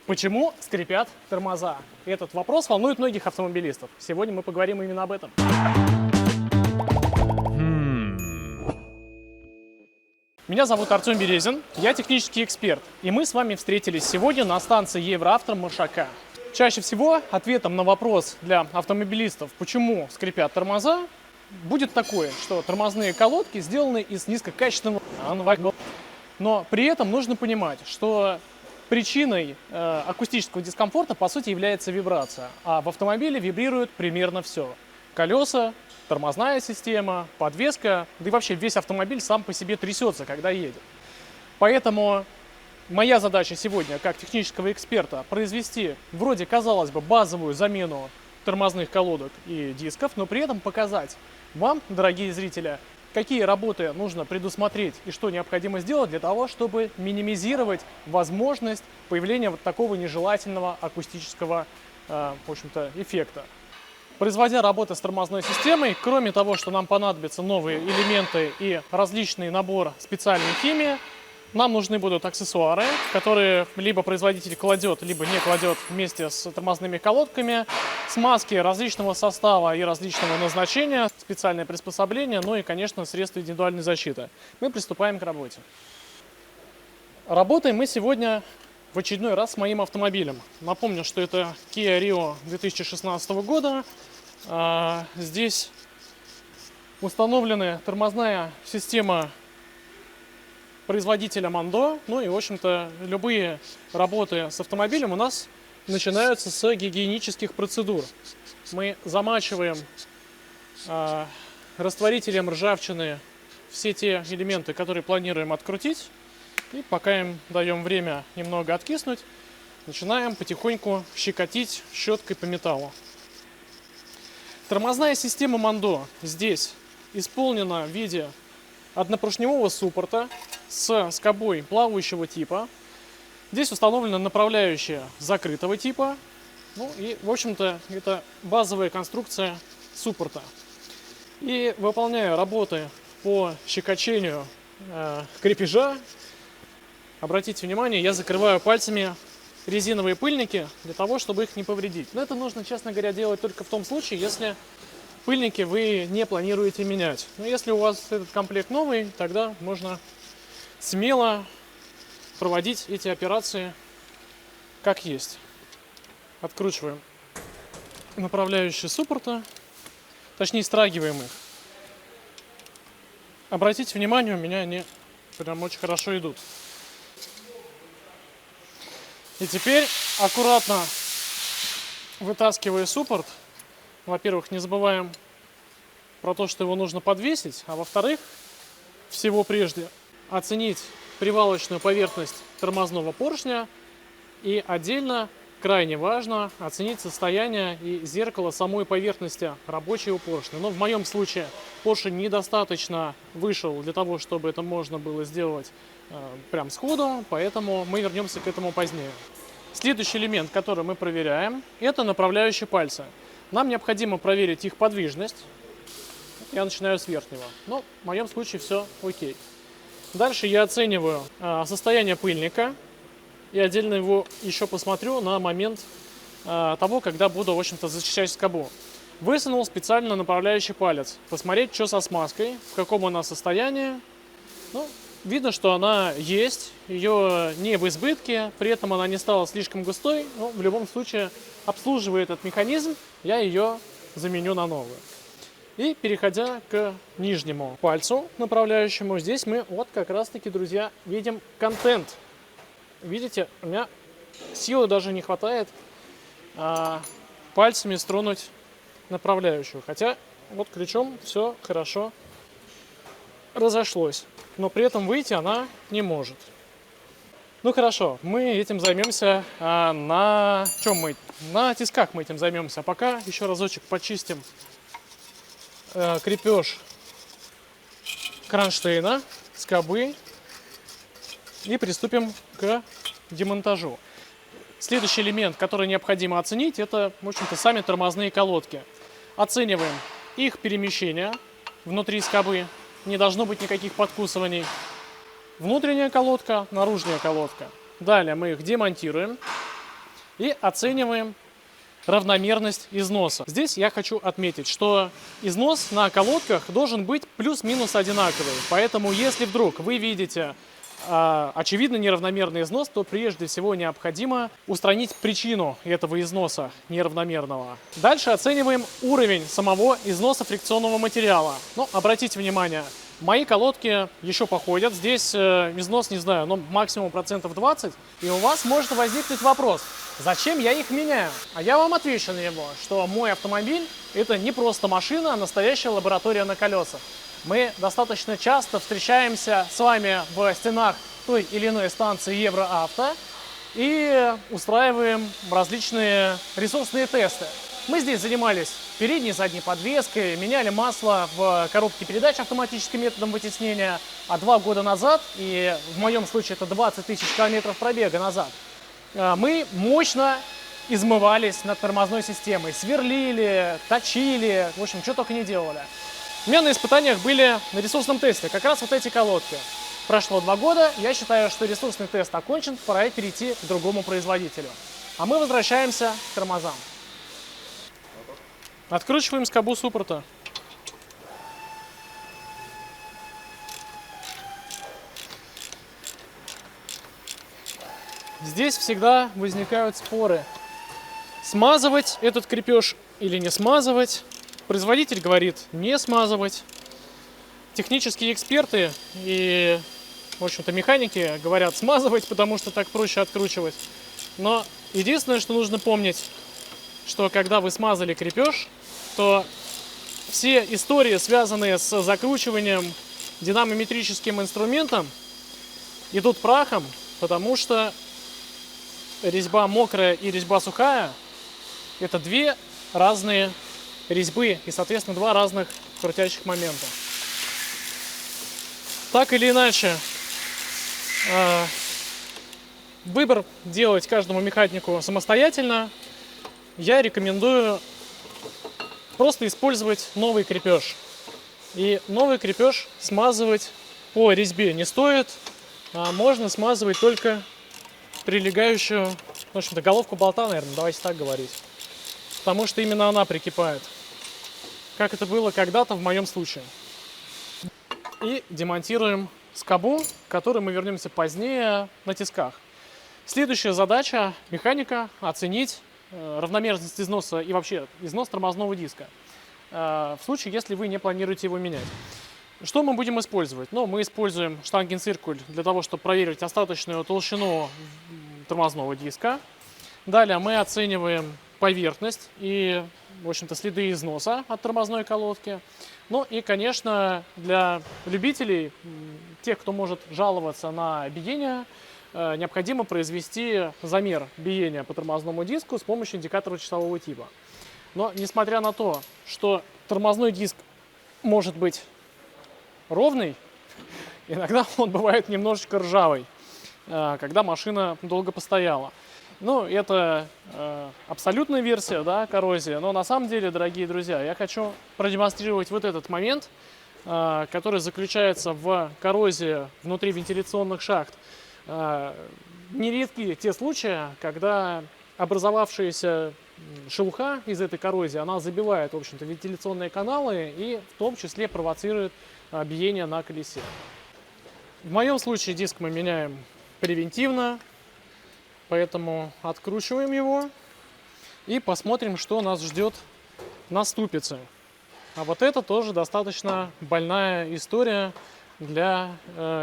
Почему скрипят тормоза? Этот вопрос волнует многих автомобилистов. Сегодня мы поговорим именно об этом. Меня зовут Артем Березин, я технический эксперт, и мы с вами встретились сегодня на станции Евроавто Машака. Чаще всего ответом на вопрос для автомобилистов, почему скрипят тормоза, будет такое, что тормозные колодки сделаны из низкокачественного анвагла. Но при этом нужно понимать, что причиной акустического дискомфорта по сути является вибрация, а в автомобиле вибрирует примерно все. Колеса, тормозная система, подвеска, да и вообще весь автомобиль сам по себе трясется, когда едет. Поэтому моя задача сегодня, как технического эксперта, произвести вроде, казалось бы, базовую замену тормозных колодок и дисков, но при этом показать вам, дорогие зрители, какие работы нужно предусмотреть и что необходимо сделать для того, чтобы минимизировать возможность появления вот такого нежелательного акустического, в общем-то, эффекта. Производя работы с тормозной системой, кроме того, что нам понадобятся новые элементы и различный набор специальной химии, нам нужны будут аксессуары, которые либо производитель кладет, либо не кладет вместе с тормозными колодками, смазки различного состава и различного назначения, специальные приспособления, ну и, конечно, средства индивидуальной защиты. Мы приступаем к работе. Работаем мы сегодня в очередной раз с моим автомобилем. Напомню, что это Kia Rio 2016 года. Здесь установлена тормозная система производителя Mondo. Ну и, в общем-то, любые работы с автомобилем у нас начинаются с гигиенических процедур. Мы замачиваем растворителем ржавчины все те элементы, которые планируем открутить. И пока им даем время немного откиснуть, начинаем потихоньку щекотить щеткой по металлу. Тормозная система Mondo здесь исполнена в виде однопоршневого суппорта с скобой плавающего типа. Здесь установлена направляющая закрытого типа. Ну и, в общем-то, это базовая конструкция суппорта. И выполняя работы по щекочению крепежа, обратите внимание, я закрываю пальцами резиновые пыльники для того, чтобы их не повредить. Но это нужно, честно говоря, делать только в том случае, если пыльники вы не планируете менять. Но если у вас этот комплект новый, тогда можно смело проводить эти операции как есть. Откручиваем направляющие суппорта, точнее страгиваем их. Обратите внимание, у меня они прям очень хорошо идут. И теперь аккуратно вытаскивая суппорт, во-первых, не забываем про то, что его нужно подвесить, а во-вторых, всего прежде оценить привалочную поверхность тормозного поршня и отдельно, крайне важно, оценить состояние и зеркало самой поверхности рабочего поршня. Но в моем случае поршень недостаточно вышел для того, чтобы это можно было сделать прям сходу, поэтому мы вернемся к этому позднее. Следующий элемент, который мы проверяем, это направляющие пальцы. Нам необходимо проверить их подвижность. Я начинаю с верхнего, но в моем случае все окей. Дальше я оцениваю состояние пыльника и отдельно его еще посмотрю на момент того, когда буду, в общем-то, зачищать скобу. Высунул специально направляющий палец, посмотреть, что со смазкой, в каком она состоянии. Ну, видно, что она есть, ее не в избытке, при этом она не стала слишком густой, но в любом случае, обслуживая этот механизм, я ее заменю на новую. И переходя к нижнему пальцу направляющему, здесь мы вот как раз-таки, друзья, видим контент. Видите, у меня силы даже не хватает пальцами стронуть направляющую, хотя вот ключом все хорошо разошлось, но при этом выйти она не может. Ну хорошо, мы этим займемся на чем мы? На тисках мы этим займемся. А пока еще разочек почистим крепеж кронштейна, скобы и приступим к демонтажу. Следующий элемент, который необходимо оценить, это, в общем-то, сами тормозные колодки. Оцениваем их перемещение внутри скобы. Не должно быть никаких подкусываний. Внутренняя колодка, наружная колодка. Далее мы их демонтируем. и оцениваем равномерность износа. Здесь я хочу отметить, что износ на колодках должен быть плюс-минус одинаковый. Поэтому, если вдруг вы видите очевидно неравномерный износ, то прежде всего необходимо устранить причину этого износа неравномерного. Дальше оцениваем уровень самого износа фрикционного материала. Но обратите внимание, мои колодки еще походят. Здесь износ, не знаю, но максимум процентов 20. И у вас может возникнуть вопрос: зачем я их меняю? А я вам отвечу на него, что мой автомобиль – это не просто машина, а настоящая лаборатория на колесах. Мы достаточно часто встречаемся с вами в стенах той или иной станции Евроавто и устраиваем различные ресурсные тесты. Мы здесь занимались передней и задней подвеской, меняли масло в коробке передач автоматическим методом вытеснения, а 2 года назад, и в моем случае это 20 тысяч километров пробега назад, мы мощно измывались над тормозной системой, сверлили, точили, в общем, что только не делали. У меня на испытаниях были на ресурсном тесте как раз вот эти колодки. Прошло 2 года, я считаю, что ресурсный тест окончен, пора перейти к другому производителю. А мы возвращаемся к тормозам. Откручиваем скобу суппорта. Здесь всегда возникают споры. Смазывать этот крепеж или не смазывать. Производитель говорит не смазывать. Технические эксперты и, в общем-то, механики говорят смазывать, потому что так проще откручивать. Но единственное, что нужно помнить, что когда вы смазали крепеж, то все истории, связанные с закручиванием динамометрическим инструментом, идут прахом, потому что резьба мокрая и резьба сухая – это 2 разные резьбы и, соответственно, 2 разных крутящих момента. Так или иначе, выбор делать каждому механику самостоятельно. Я рекомендую просто использовать новый крепеж. И новый крепеж смазывать по резьбе не стоит, а можно смазывать только прилегающую, в общем-то, головку болта, наверное, давайте так говорить. Потому что именно она прикипает, как это было когда-то в моем случае. И демонтируем скобу, к которой мы вернемся позднее на тисках. Следующая задача механика – оценить равномерность износа и вообще износ тормозного диска в случае, если вы не планируете его менять. Что мы будем использовать? Ну, мы используем штангенциркуль для того, чтобы проверить остаточную толщину тормозного диска. Далее мы оцениваем поверхность и, в общем-то, следы износа от тормозной колодки. Ну и, конечно, для любителей, тех, кто может жаловаться на биение, необходимо произвести замер биения по тормозному диску с помощью индикатора часового типа. Но, несмотря на то, что тормозной диск может быть ровный, иногда он бывает немножечко ржавый, когда машина долго постояла. Ну, это абсолютная версия, да, коррозия, но на самом деле, дорогие друзья, я хочу продемонстрировать вот этот момент, который заключается в коррозии внутри вентиляционных шахт. Нередки те случаи, когда образовавшаяся шелуха из этой коррозии, она забивает, в общем-то, вентиляционные каналы и в том числе провоцирует биение на колесе. В моем случае диск мы меняем превентивно, поэтому откручиваем его и посмотрим, что нас ждет на ступице. А вот это тоже достаточно больная история для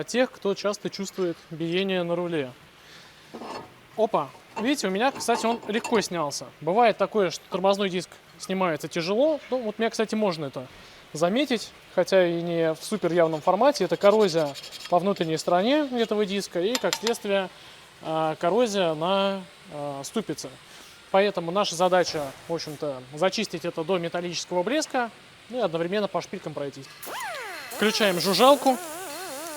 тех, кто часто чувствует биение на руле. Опа! Видите, у меня, кстати, он легко снялся. Бывает такое, что тормозной диск снимается тяжело. Ну, вот мне, кстати, можно это заметить, хотя и не в супер явном формате. Это коррозия по внутренней стороне этого диска и, как следствие, коррозия на ступице. Поэтому наша задача, в общем-то, зачистить это до металлического блеска и одновременно по шпилькам пройтись. Включаем жужжалку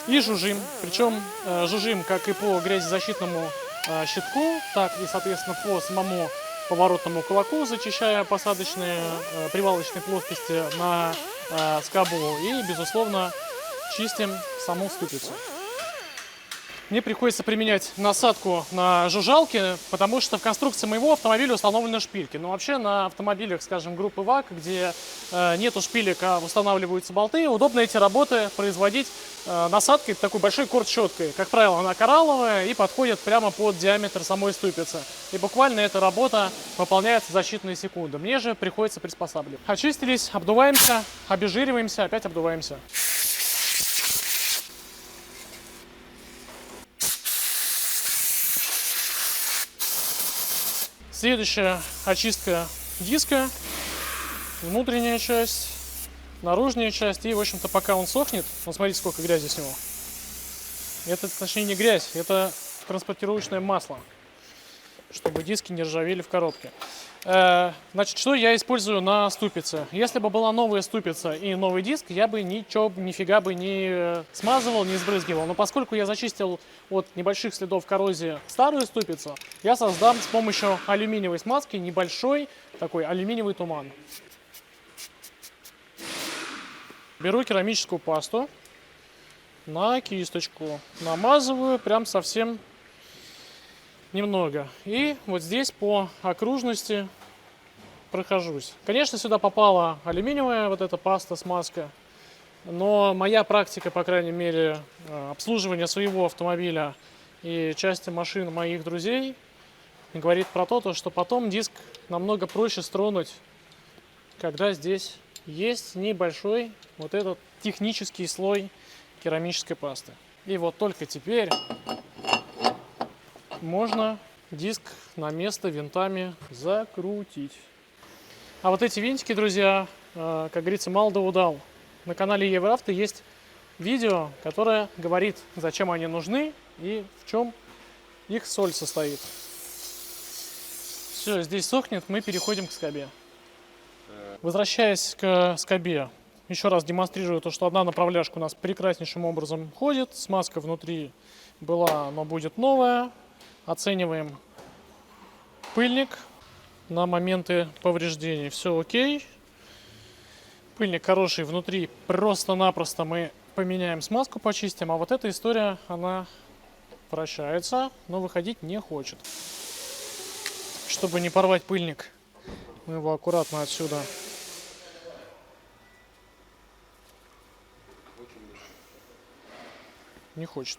и жужжим. Причем жужжим как и по грязезащитному щитку, так и, соответственно, по самому поворотному кулаку, зачищая посадочные привалочные плоскости на скобу и, безусловно, чистим саму ступицу. мне приходится применять насадку на жужжалки, потому что в конструкции моего автомобиля установлены шпильки. Но вообще на автомобилях, скажем, группы ВАК, где нету шпилек, а устанавливаются болты, удобно эти работы производить насадкой такой большой корд-щеткой. Как правило, она коралловая и подходит прямо под диаметр самой ступицы. И буквально эта работа выполняется за считанные секунды. Мне же приходится приспосабливать. Очистились, обдуваемся, обезжириваемся, опять обдуваемся. Следующая очистка диска, внутренняя часть, наружная часть. И, в общем-то, пока он сохнет, вот смотрите, сколько грязи с него. Это, точнее, не грязь, это транспортировочное масло, чтобы диски не ржавели в коробке. Значит, что я использую на ступице? Если бы была новая ступица и новый диск, я бы нифига бы не смазывал, не сбрызгивал. Но поскольку я зачистил от небольших следов коррозии старую ступицу, я создам с помощью алюминиевой смазки небольшой такой алюминиевый туман. Беру керамическую пасту на кисточку, намазываю прям совсем немного. И вот здесь по окружности прохожусь. Конечно, сюда попала алюминиевая вот эта паста, смазка. Но моя практика, по крайней мере, обслуживания своего автомобиля и части машин моих друзей говорит про то, что потом диск намного проще стронуть, когда здесь есть небольшой вот этот технический слой керамической пасты. И вот только теперь можно диск на место винтами закрутить. А вот эти винтики, друзья, как говорится, мало да удал. На канале Евроавто есть видео, которое говорит, зачем они нужны и в чем их соль состоит. Все, здесь сохнет, мы переходим к скобе. Возвращаясь к скобе, еще раз демонстрирую то, что одна направляшка у нас прекраснейшим образом ходит. Смазка внутри была, но будет новая. Оцениваем пыльник на моменты повреждений. Все окей. Пыльник хороший внутри. Просто-напросто мы поменяем смазку, почистим. А вот эта история, она вращается, но выходить не хочет. Чтобы не порвать пыльник, мы его аккуратно отсюда не хочет.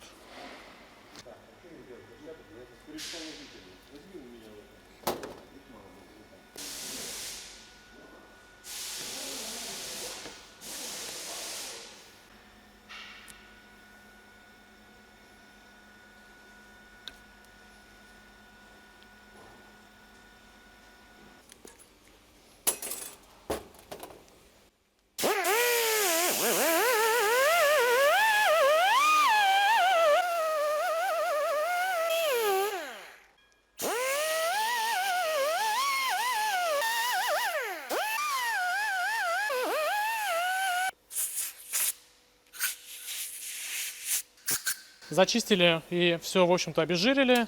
Зачистили и все, в общем-то, обезжирили.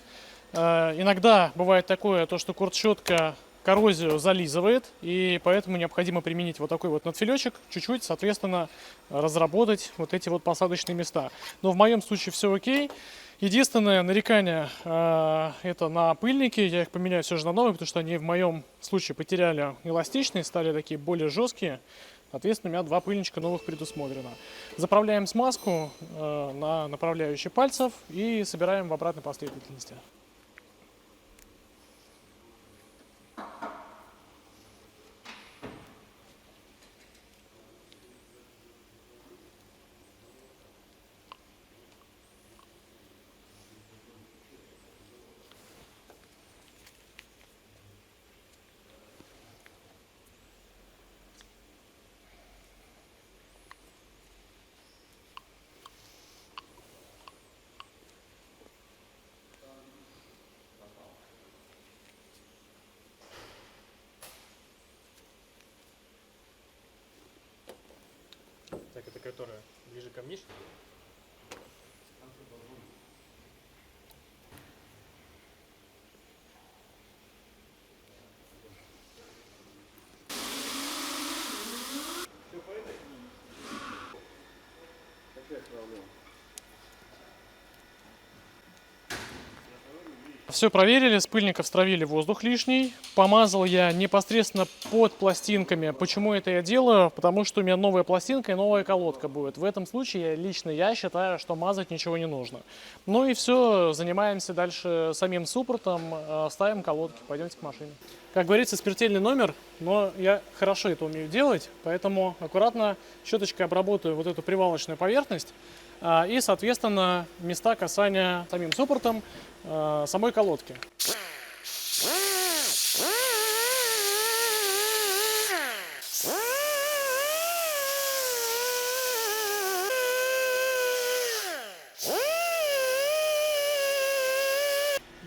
Иногда бывает такое, то, что корд-щетка коррозию зализывает, и поэтому необходимо применить вот такой вот надфилечек, чуть-чуть, соответственно, разработать вот эти вот посадочные места. Но в моем случае все окей. Единственное нарекание это на пыльники. Я их поменяю все же на новые, потому что они в моем случае потеряли эластичность, стали такие более жесткие. Соответственно, у меня 2 пыльничка новых предусмотрено. Заправляем смазку на направляющие пальцев и собираем в обратной последовательности. Так, это которая ближе ко мне? Все по этой? Опять проблема. Все проверили, с пыльников стравили воздух лишний. Помазал я непосредственно под пластинками. Почему это я делаю? Потому что у меня новая пластинка и новая колодка будет. В этом случае лично я считаю, что мазать ничего не нужно. Ну и все, занимаемся дальше самим суппортом, ставим колодки, пойдемте к машине. Как говорится, смертельный номер, но я хорошо это умею делать, поэтому аккуратно щеточкой обработаю вот эту привалочную поверхность и, соответственно, места касания самим суппортом самой колодки.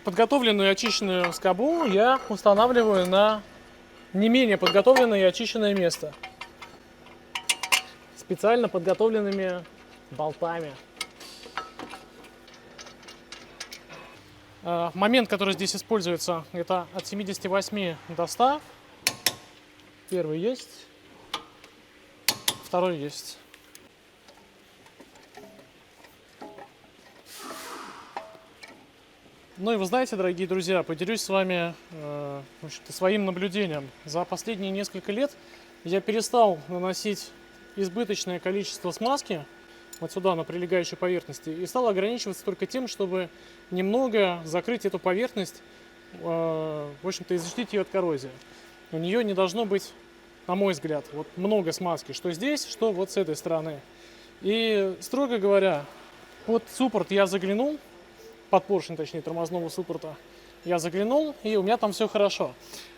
Подготовленную и очищенную скобу я устанавливаю на не менее подготовленное и очищенное место специально подготовленными болтами. Момент, который здесь используется, это от 78 до 100. Первый есть, второй есть. Ну и вы знаете, дорогие друзья, поделюсь с вами своим наблюдением. За последние несколько лет я перестал наносить избыточное количество смазки вот сюда, на прилегающей поверхности, и стал ограничиваться только тем, чтобы немного закрыть эту поверхность, в общем-то, и защитить ее от коррозии. У нее не должно быть, на мой взгляд, вот много смазки, что здесь, что вот с этой стороны. И, строго говоря, под суппорт я заглянул, под поршень, точнее, тормозного суппорта я заглянул, и у меня там все хорошо.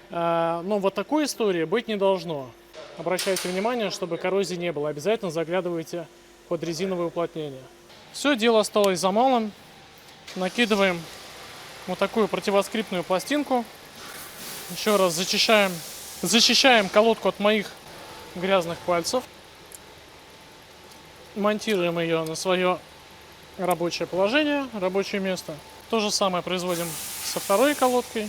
Но вот такой истории быть не должно. Обращайте внимание, чтобы коррозии не было. Обязательно заглядывайте под резиновое уплотнение. Все, дело осталось за малым. Накидываем вот такую противоскрипную пластинку. Еще раз защищаем колодку от моих грязных пальцев. Монтируем ее на свое рабочее положение, рабочее место. То же самое производим со второй колодкой.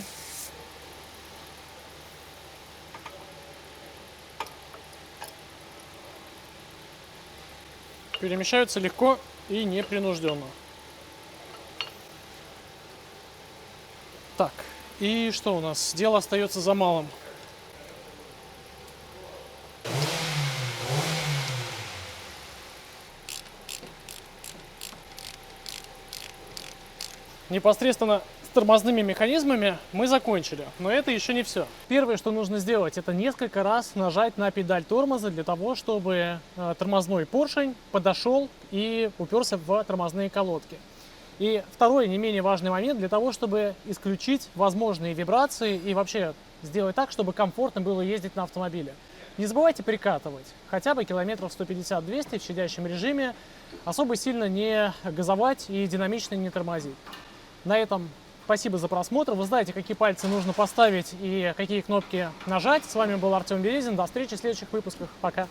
Перемещаются легко и непринужденно. Так, и что у нас? Дело остается за малым. Непосредственно с тормозными механизмами мы закончили, но это еще не все. Первое, что нужно сделать, это несколько раз нажать на педаль тормоза для того, чтобы тормозной поршень подошел и уперся в тормозные колодки. И второй, не менее важный момент, для того, чтобы исключить возможные вибрации и вообще сделать так, чтобы комфортно было ездить на автомобиле. Не забывайте прикатывать хотя бы километров 150-200 в щадящем режиме, особо сильно не газовать и динамично не тормозить. На этом спасибо за просмотр. Вы знаете, какие пальцы нужно поставить и какие кнопки нажать. С вами был Артем Березин. До встречи в следующих выпусках. Пока.